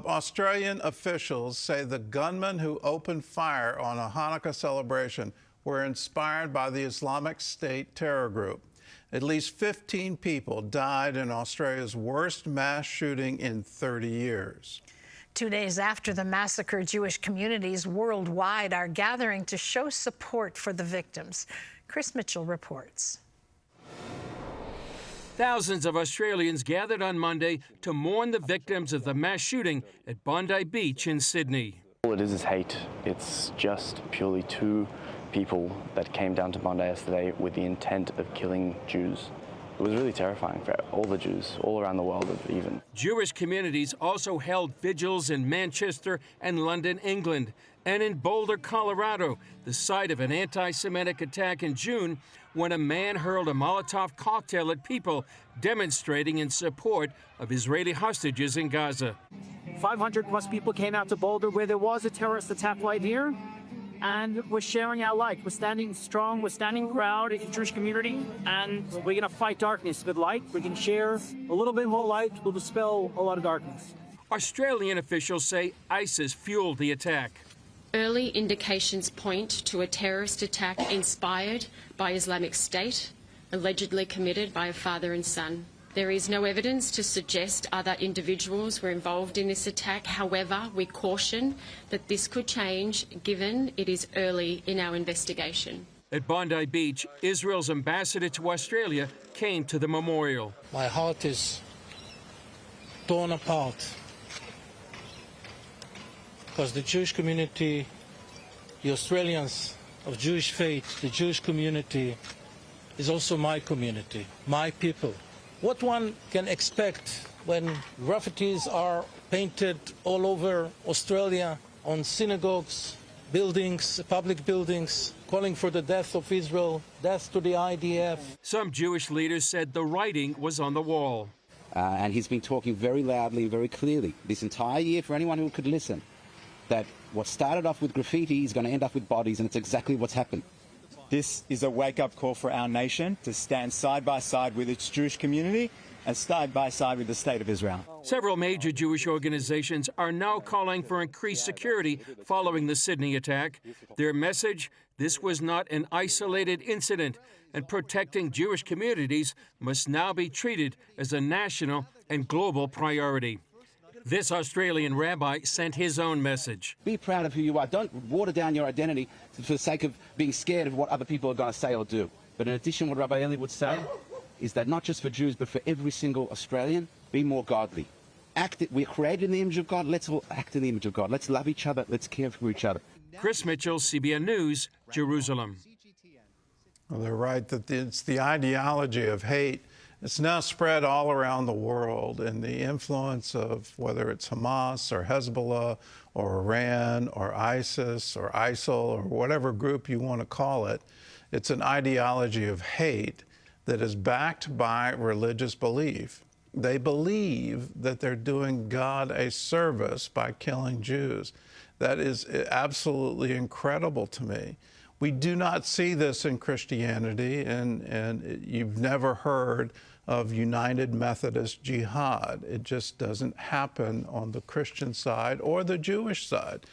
Australian officials say the gunmen who opened fire on a Hanukkah celebration were inspired by the Islamic State terror group. At least 15 people died in Australia's worst mass shooting in 30 years. 2 days after the massacre, Jewish communities worldwide are gathering to show support for the victims. Chris Mitchell reports. Thousands of Australians gathered on Monday to mourn the victims of the mass shooting at Bondi Beach in Sydney. All it is hate. It's just purely two people that came down to Bondi yesterday with the intent of killing Jews. It was really terrifying for all the Jews, all around the world even. Jewish communities also held vigils in Manchester and London, England, and in Boulder, Colorado, the site of an anti-Semitic attack in June when a man hurled a Molotov cocktail at people demonstrating in support of Israeli hostages in Gaza. 500 plus people came out to Boulder where there was a terrorist attack right here, and we're sharing our light. We're standing strong, we're standing proud in the Jewish community, and we're going to fight darkness with light. We can share a little bit more light, we'll dispel a lot of darkness. Australian officials say ISIS fueled the attack. Early indications point to a terrorist attack inspired by Islamic State, allegedly committed by a father and son. There is no evidence to suggest other individuals were involved in this attack. However, we caution that this could change given it is early in our investigation. At Bondi Beach, Israel's ambassador to Australia came to the memorial. My heart is torn apart because the Jewish community, the Australians of Jewish faith, the Jewish community is also my community, my people. What one can expect when graffitis are painted all over Australia on synagogues, buildings, public buildings, calling for the death of Israel, death to the IDF. Some Jewish leaders said the writing was on the wall. And he's been talking very loudly and very clearly this entire year for anyone who could listen, that what started off with graffiti is going to end up with bodies, and it's exactly what's happened. This is a wake-up call for our nation to stand side by side with its Jewish community and side by side with the State of Israel. Several major Jewish organizations are now calling for increased security following the Sydney attack. Their message: this was not an isolated incident, and protecting Jewish communities must now be treated as a national and global priority. This Australian rabbi sent his own message. Be proud of who you are. Don't water down your identity for the sake of being scared of what other people are going to say or do. But in addition, what Rabbi Eli would say is that not just for Jews, but for every single Australian, be more godly. We're created in the image of God. Let's all act in the image of God. Let's love each other. Let's care for each other. Chris Mitchell, CBN News, Jerusalem. Well, they're right that it's the ideology of hate. It's now spread all around the world, and the influence of whether it's Hamas or Hezbollah or Iran or ISIS or ISIL or whatever group you want to call it, it's an ideology of hate that is backed by religious belief. They believe that they're doing God a service by killing Jews. That is absolutely incredible to me. We do not see this in Christianity, and you've never heard of United Methodist Jihad. It just doesn't happen on the Christian side or the Jewish side.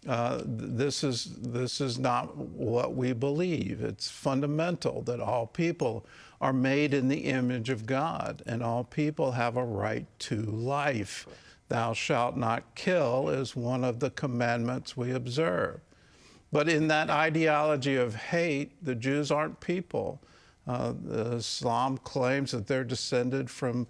This is not what we believe. It's fundamental that all people are made in the image of God, and all people have a right to life. Thou shalt not kill is one of the commandments we observe. But in that ideology of hate, the Jews aren't people. Islam claims that they're descended from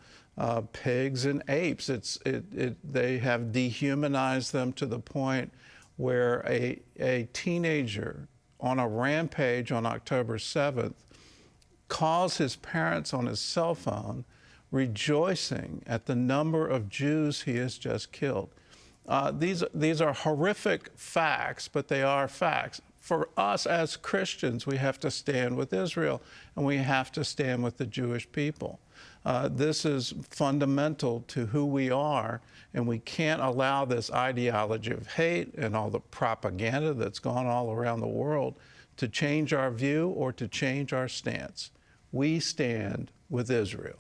pigs and apes. They have dehumanized them to the point where a teenager on a rampage on October 7th calls his parents on his cell phone, rejoicing at the number of Jews he has just killed. These are horrific facts, but they are facts. For us as Christians, we have to stand with Israel, and we have to stand with the Jewish people. This is fundamental to who we are, and we can't allow this ideology of hate and all the propaganda that's gone all around the world to change our view or to change our stance. We stand with Israel.